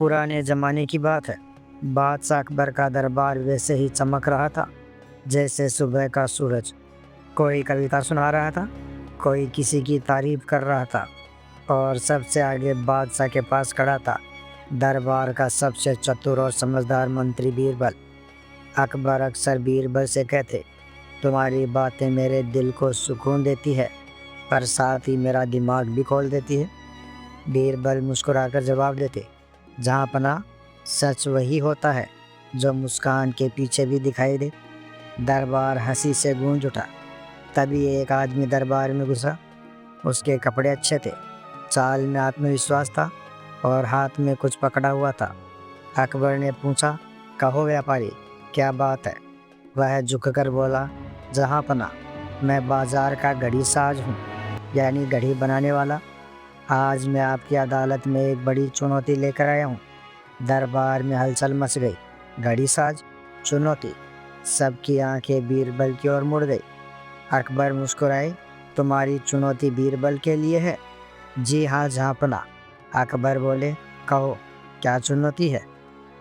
पुराने ज़माने की बात है। बादशाह अकबर का दरबार वैसे ही चमक रहा था जैसे सुबह का सूरज। कोई कविता सुना रहा था, कोई किसी की तारीफ कर रहा था और सबसे आगे बादशाह के पास खड़ा था दरबार का सबसे चतुर और समझदार मंत्री बीरबल। अकबर अक्सर बीरबल से कहते, तुम्हारी बातें मेरे दिल को सुकून देती है पर साथ ही मेरा दिमाग भी खोल देती है। बीरबल मुस्कुराकर जवाब देते, जहाँ पना सच वही होता है जो मुस्कान के पीछे भी दिखाई दे। दरबार हंसी से गूंज उठा। तभी एक आदमी दरबार में घुसा। उसके कपड़े अच्छे थे, चाल में आत्मविश्वास था और हाथ में कुछ पकड़ा हुआ था। अकबर ने पूछा, कहो व्यापारी, क्या बात है? वह झुककर बोला, जहाँ पना मैं बाजार का घड़ी साज हूँ, यानी घड़ी बनाने वाला। आज मैं आपकी अदालत में एक बड़ी चुनौती लेकर आया हूँ। दरबार में हलचल मच गई। घड़ी साज, चुनौती? सबकी आंखें बीरबल की ओर मुड़ गई। अकबर मुस्कुराए, तुम्हारी चुनौती बीरबल के लिए है? जी हाँ जहाँपना। अकबर बोले, कहो क्या चुनौती है?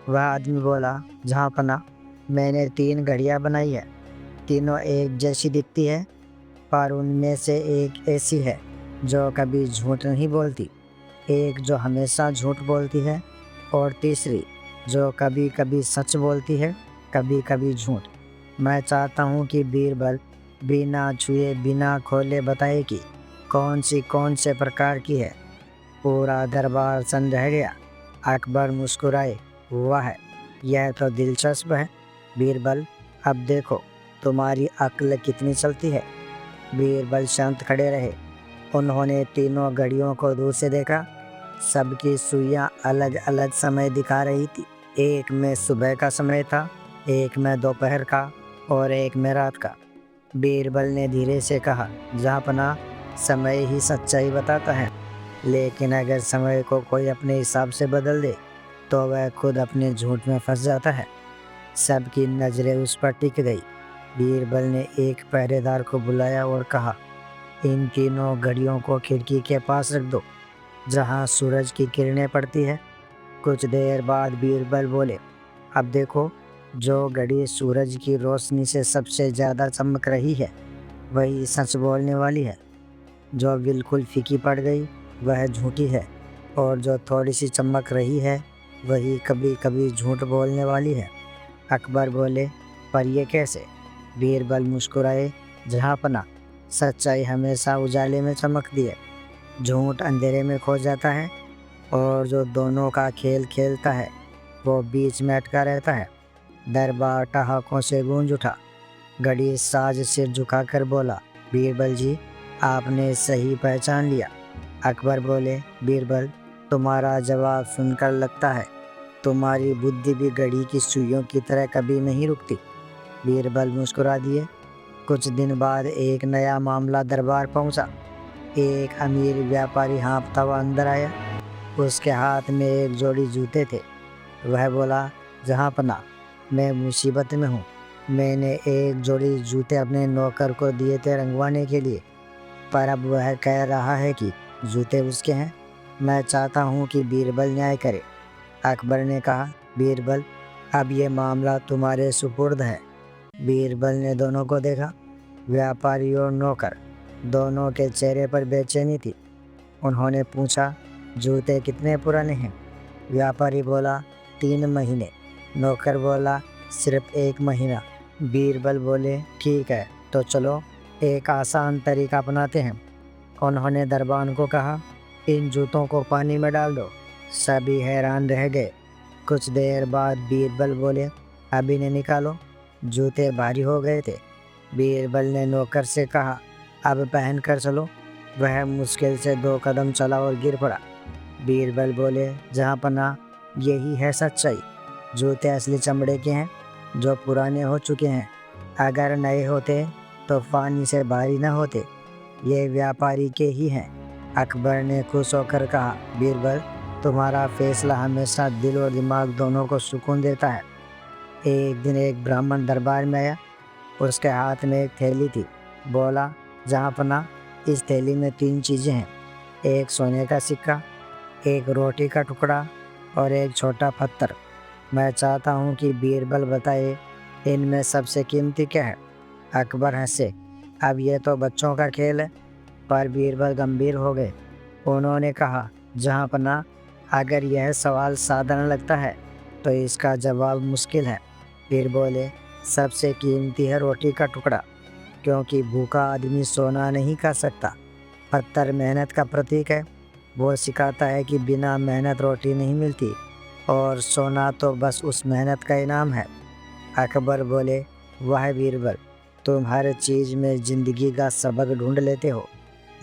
वह आदमी बोला, जहाँपना मैंने 3 घड़ियाँ बनाई है। तीनों एक जैसी दिखती है पर उनमें से एक ऐसी है जो कभी झूठ नहीं बोलती, एक जो हमेशा झूठ बोलती है और तीसरी जो कभी कभी सच बोलती है, कभी कभी झूठ। मैं चाहता हूँ कि बीरबल बिना छुए बिना खोले बताए कि कौन से प्रकार की है। पूरा दरबार सन रह गया। अकबर मुस्कुराए, वाह, यह तो दिलचस्प है। बीरबल, अब देखो तुम्हारी अक्ल कितनी चलती है। बीरबल शांत खड़े रहे। उन्होंने तीनों घड़ियों को दूर से देखा। सबकी सुइयां अलग अलग समय दिखा रही थी। एक में सुबह का समय था, एक में दोपहर का और एक में रात का। बीरबल ने धीरे से कहा, जहाँपना समय ही सच्चाई बताता है, लेकिन अगर समय को कोई अपने हिसाब से बदल दे तो वह खुद अपने झूठ में फंस जाता है। सबकी नज़रें उस पर टिक गई। बीरबल ने एक पहरेदार को बुलाया और कहा, इन तीनों घड़ियों को खिड़की के पास रख दो जहाँ सूरज की किरणें पड़ती है। कुछ देर बाद बीरबल बोले, अब देखो, जो घड़ी सूरज की रोशनी से सबसे ज़्यादा चमक रही है वही सच बोलने वाली है। जो बिल्कुल फीकी पड़ गई वह झूठी है और जो थोड़ी सी चमक रही है वही कभी कभी झूठ बोलने वाली है। अकबर बोले, पर ये कैसे? बीरबल मुस्कुराए, जहाँपना सच्चाई हमेशा उजाले में चमकती है, झूठ अंधेरे में खो जाता है और जो दोनों का खेल खेलता है वो बीच में अटका रहता है। दरबार ठहाकों से गूंज उठा। घड़ी साज सिर झुकाकर बोला, बीरबल जी, आपने सही पहचान लिया। अकबर बोले, बीरबल, तुम्हारा जवाब सुनकर लगता है तुम्हारी बुद्धि भी घड़ी की सुइयों की तरह कभी नहीं रुकती। बीरबल मुस्कुरा दिए। कुछ दिन बाद एक नया मामला दरबार पहुंचा। एक अमीर व्यापारी हाँफता हुआ अंदर आया। उसके हाथ में एक जोड़ी जूते थे। वह बोला, जहाँपना मैं मुसीबत में हूँ। मैंने एक जोड़ी जूते अपने नौकर को दिए थे रंगवाने के लिए, पर अब वह कह रहा है कि जूते उसके हैं। मैं चाहता हूँ कि बीरबल न्याय करे। अकबर ने कहा, बीरबल, अब ये मामला तुम्हारे सुपुर्द है। बीरबल ने दोनों को देखा। व्यापारी और नौकर दोनों के चेहरे पर बेचैनी थी। उन्होंने पूछा, जूते कितने पुराने हैं? व्यापारी बोला, 3 महीने। नौकर बोला, सिर्फ 1 महीना। बीरबल बोले, ठीक है, तो चलो एक आसान तरीका अपनाते हैं। उन्होंने दरबान को कहा, इन जूतों को पानी में डाल दो। सभी हैरान रह गए। कुछ देर बाद बीरबल बोले, अब इन्हें निकालो। जूते भारी हो गए थे। बीरबल ने नौकर से कहा, अब पहन कर चलो। वह मुश्किल से 2 कदम चला और गिर पड़ा। बीरबल बोले, जहाँपना यही है सच्चाई। जूते असली चमड़े के हैं जो पुराने हो चुके हैं। अगर नए होते तो पानी से भारी न होते। ये व्यापारी के ही हैं। अकबर ने खुश होकर कहा, बीरबल, तुम्हारा फैसला हमेशा दिल और दिमाग दोनों को सुकून देता है। एक दिन एक ब्राह्मण दरबार में आया। उसके हाथ में एक थैली थी। बोला, जहाँपना इस थैली में 3 चीज़ें हैं, एक सोने का सिक्का, एक रोटी का टुकड़ा और एक छोटा पत्थर। मैं चाहता हूँ कि बीरबल बताए इनमें सबसे कीमती क्या है। अकबर हंसे। अब यह तो बच्चों का खेल है। पर बीरबल गंभीर हो गए। उन्होंने कहा, जहाँपनाह, अगर यह सवाल साधारण लगता है तो इसका जवाब मुश्किल है। फिर बोले, सबसे कीमती है रोटी का टुकड़ा, क्योंकि भूखा आदमी सोना नहीं खा सकता। पत्थर मेहनत का प्रतीक है। वो सिखाता है कि बिना मेहनत रोटी नहीं मिलती, और सोना तो बस उस मेहनत का इनाम है। अकबर बोले, वाह बीरबल, तुम हर चीज़ में ज़िंदगी का सबक ढूंढ लेते हो।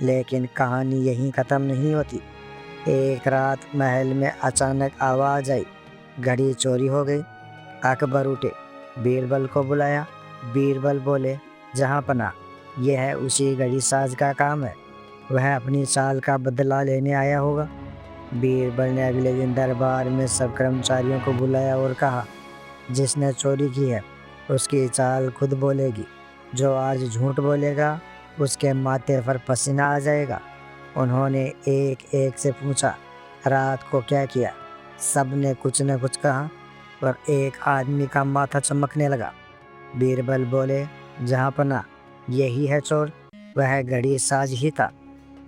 लेकिन कहानी यहीं ख़त्म नहीं होती। एक रात महल में अचानक आवाज़ आई, घड़ी चोरी हो गई। अकबर उठे, बीरबल को बुलाया। बीरबल बोले, जहाँपनाह, यह है उसी घड़ी साज का काम है। वह अपनी चाल का बदला लेने आया होगा। बीरबल ने अगले दिन दरबार में सब कर्मचारियों को बुलाया और कहा, जिसने चोरी की है उसकी चाल खुद बोलेगी। जो आज झूठ बोलेगा उसके माथे पर पसीना आ जाएगा। उन्होंने एक एक से पूछा, रात को क्या किया। सब ने कुछ न कुछ कहा, पर एक आदमी का माथा चमकने लगा। बीरबल बोले, जहाँपनाह, यही है चोर। वह घड़ी साज ही था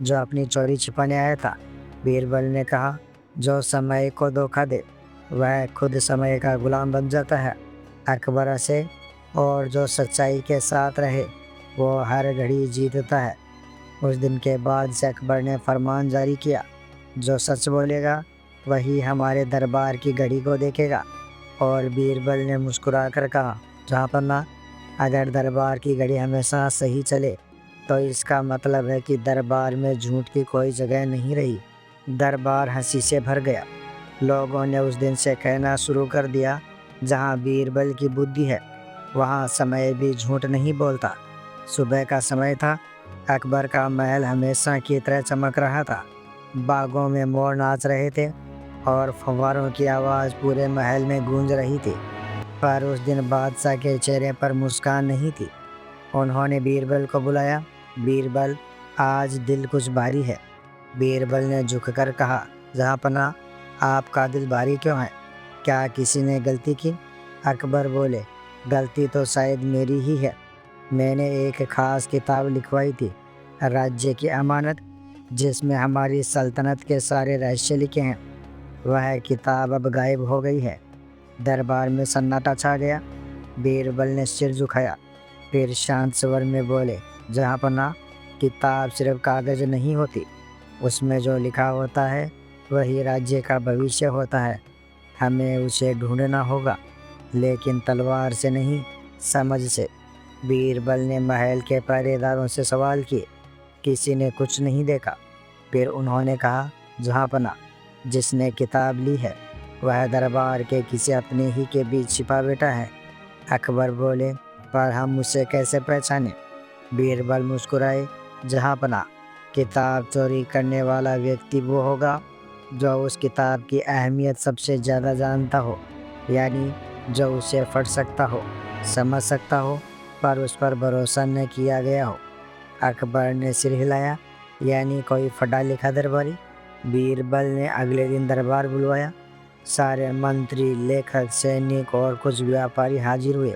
जो अपनी चोरी छिपाने आया था। बीरबल ने कहा, जो समय को धोखा दे वह खुद समय का गुलाम बन जाता है। अकबर से, और जो सच्चाई के साथ रहे वो हर घड़ी जीतता है। उस दिन के बाद से अकबर ने फरमान जारी किया, जो सच बोलेगा वही हमारे दरबार की घड़ी को देखेगा। और बीरबल ने मुस्कुराकर कहा, जहाँपनाह, अगर दरबार की घड़ी हमेशा सही चले तो इसका मतलब है कि दरबार में झूठ की कोई जगह नहीं रही। दरबार हंसी से भर गया। लोगों ने उस दिन से कहना शुरू कर दिया, जहाँ बीरबल की बुद्धि है वहाँ समय भी झूठ नहीं बोलता। सुबह का समय था। अकबर का महल हमेशा की तरह चमक रहा था। बागों में मोर नाच रहे थे और फव्वारों की आवाज़ पूरे महल में गूंज रही थी। पर उस दिन बादशाह के चेहरे पर मुस्कान नहीं थी। उन्होंने बीरबल को बुलाया। बीरबल, आज दिल कुछ भारी है। बीरबल ने झुककर कहा, जहाँपनाह, आपका दिल भारी क्यों है? क्या किसी ने गलती की? अकबर बोले, गलती तो शायद मेरी ही है। मैंने एक ख़ास किताब लिखवाई थी, राज्य की अमानत, जिसमें हमारी सल्तनत के सारे रहस्य लिखे हैं। वह किताब अब गायब हो गई है। दरबार में सन्नाटा छा गया। बीरबल ने सिर झुकाया, फिर शांत स्वर में बोले, जहाँपनाह, किताब सिर्फ कागज़ नहीं होती, उसमें जो लिखा होता है वही राज्य का भविष्य होता है। हमें उसे ढूंढना होगा, लेकिन तलवार से नहीं, समझ से। बीरबल ने महल के पहरेदारों से सवाल किए। किसी ने कुछ नहीं देखा। फिर उन्होंने कहा, जहाँपनाह, जिसने किताब ली है वह दरबार के किसी अपने ही के बीच छिपा बैठा है। अकबर बोले, पर हम उसे कैसे पहचानें? बीरबल मुस्कुराए, जहाँपनाह, किताब चोरी करने वाला व्यक्ति वो होगा जो उस किताब की अहमियत सबसे ज़्यादा जानता हो, यानी जो उसे पढ़ सकता हो, समझ सकता हो, पर उस पर भरोसा न किया गया हो। अकबर ने सिर हिलाया, यानी कोई पढ़ा लिखा दरबारी। बीरबल ने अगले दिन दरबार बुलवाया। सारे मंत्री, लेखक, सैनिक और कुछ व्यापारी हाजिर हुए।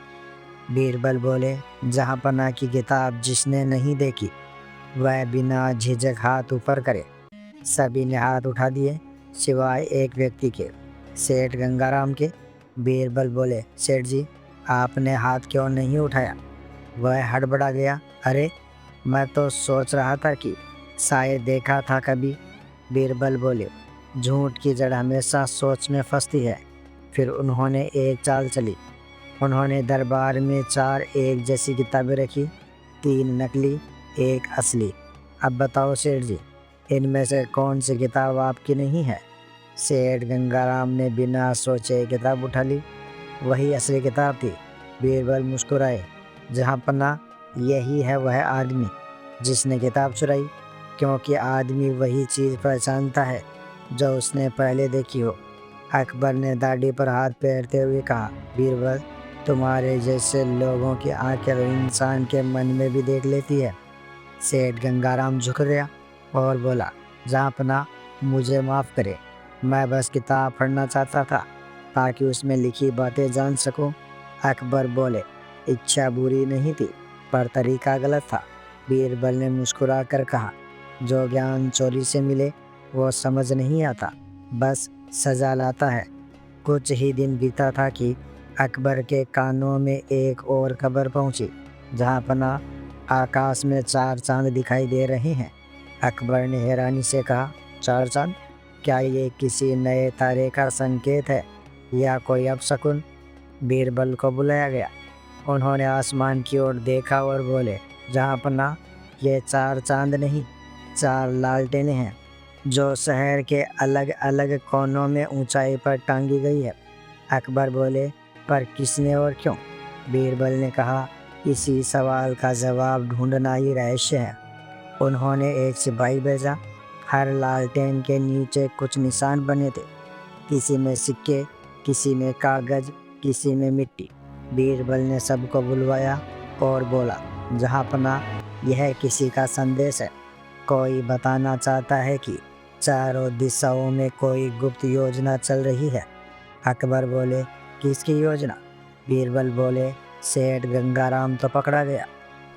बीरबल बोले, जहाँपनाह की किताब जिसने नहीं देखी वह बिना झिझक हाथ ऊपर करे। सभी ने हाथ उठा दिए, सिवाय एक व्यक्ति के, सेठ गंगाराम के। बीरबल बोले, सेठ जी, आपने हाथ क्यों नहीं उठाया? वह हड़बड़ा गया, अरे, मैं तो सोच रहा था कि शायद देखा था कभी। बीरबल बोले, झूठ की जड़ हमेशा सोच में फंसती है। फिर उन्होंने एक चाल चली। उन्होंने दरबार में 4 एक जैसी किताबें रखी, 3 नकली, 1 असली। अब बताओ सेठ जी, इनमें से कौन सी किताब आपकी नहीं है? सेठ गंगाराम ने बिना सोचे किताब उठा ली। वही असली किताब थी। बीरबल मुस्कुराए, जहाँपनाह, यही है वह आदमी जिसने किताब चुराई, क्योंकि आदमी वही चीज़ पहचानता है जो उसने पहले देखी हो। अकबर ने दाढ़ी पर हाथ फेरते हुए कहा, बीरबल, तुम्हारे जैसे लोगों की आंखें तो इंसान के मन में भी देख लेती है। सेठ गंगाराम झुक गया और बोला, जहाँपनाह, मुझे माफ़ करें, मैं बस किताब पढ़ना चाहता था ताकि उसमें लिखी बातें जान सकूं। अकबर बोले, इच्छा बुरी नहीं थी, पर तरीका गलत था। बीरबल ने मुस्कुरा कर कहा, जो ज्ञान चोरी से मिले वो समझ नहीं आता, बस सजा लाता है। कुछ ही दिन बीता था कि अकबर के कानों में एक और खबर पहुंची, जहां पना आकाश में 4 चांद दिखाई दे रहे हैं। अकबर ने हैरानी से कहा, 4 चांद? क्या ये किसी नए तारे का संकेत है या कोई अपशकुन? बीरबल को बुलाया गया। उन्होंने आसमान की ओर देखा और बोले, जहाँ पना ये 4 चांद नहीं, 4 लालटेनें हैं, जो शहर के अलग अलग कोनों में ऊंचाई पर टांगी गई है। अकबर बोले, पर किसने और क्यों? बीरबल ने कहा, इसी सवाल का जवाब ढूंढना ही रहस्य है। उन्होंने एक सिपाही भेजा। हर लालटेन के नीचे कुछ निशान बने थे, किसी में सिक्के, किसी में कागज, किसी में मिट्टी। बीरबल ने सबको बुलवाया और बोला, जहाँ पना यह किसी का संदेश है। कोई बताना चाहता है कि चारों दिशाओं में कोई गुप्त योजना चल रही है। अकबर बोले, किसकी योजना? बीरबल बोले, सेठ गंगाराम तो पकड़ा गया,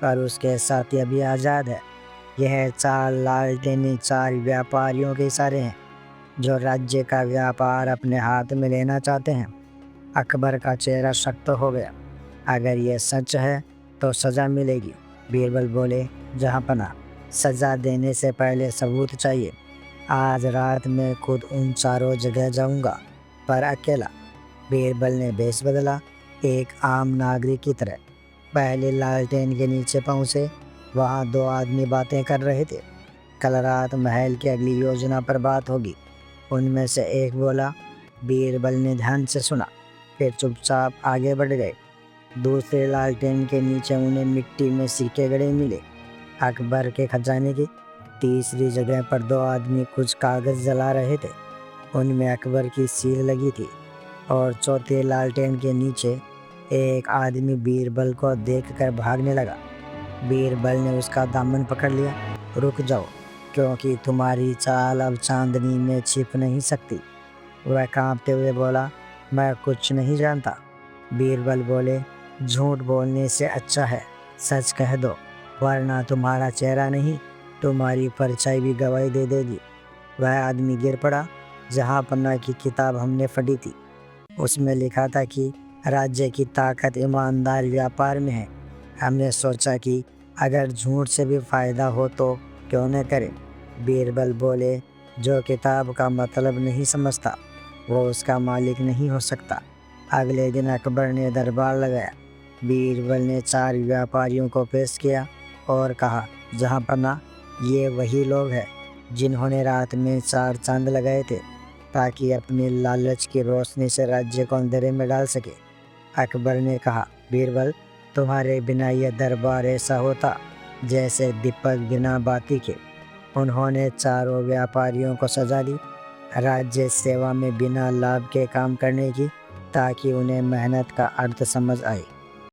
पर उसके साथी अभी आज़ाद है। यह 4 लालटेनें 4 व्यापारियों के इशारे हैं, जो राज्य का व्यापार अपने हाथ में लेना चाहते हैं। अकबर का चेहरा सख्त हो गया। अगर यह सच है तो सज़ा मिलेगी। बीरबल बोले, जहाँ पना सज़ा देने से पहले सबूत चाहिए। आज रात मैं खुद उन चारों जगह जाऊंगा, पर अकेला। बीरबल ने भेष बदला, एक आम नागरिक की तरह। पहले लालटेन के नीचे पहुंचे। वहाँ 2 आदमी बातें कर रहे थे। कल रात महल की अगली योजना पर बात होगी, उनमें से एक बोला। बीरबल ने ध्यान से सुना, फिर चुपचाप आगे बढ़ गए। दूसरे लालटेन के नीचे उन्हें मिट्टी में सिक्के गड़े मिले, अकबर के खजाने की। तीसरी जगह पर 2 आदमी कुछ कागज जला रहे थे, उनमें अकबर की सील लगी थी। और चौथे लालटेन के नीचे एक आदमी बीरबल को देखकर भागने लगा। बीरबल ने उसका दामन पकड़ लिया। रुक जाओ, क्योंकि तुम्हारी चाल अब चांदनी में छिप नहीं सकती। वह कांपते हुए बोला, मैं कुछ नहीं जानता। बीरबल बोले, झूठ बोलने से अच्छा है सच कह दो, वरना तुम्हारा चेहरा नहीं, तुम्हारी परछाई भी गवाही दे देगी। वह आदमी गिर पड़ा। जहाँ पन्ना की किताब हमने पढ़ी थी, उसमें लिखा था कि राज्य की ताकत ईमानदार व्यापार में है। हमने सोचा कि अगर झूठ से भी फायदा हो तो क्यों न करें। बीरबल बोले, जो किताब का मतलब नहीं समझता वो उसका मालिक नहीं हो सकता। अगले दिन अकबर ने दरबार लगाया। बीरबल ने 4 व्यापारियों को पेश किया और कहा, जहाँ पना ये वही लोग हैं जिन्होंने रात में 4 चांद लगाए थे, ताकि अपने लालच की रोशनी से राज्य को अंधेरे में डाल सके। अकबर ने कहा, बीरबल, तुम्हारे बिना यह दरबार ऐसा होता जैसे दीपक बिना बाती के। उन्होंने चारों व्यापारियों को सजा दी, राज्य सेवा में बिना लाभ के काम करने की, ताकि उन्हें मेहनत का अर्थ समझ आए।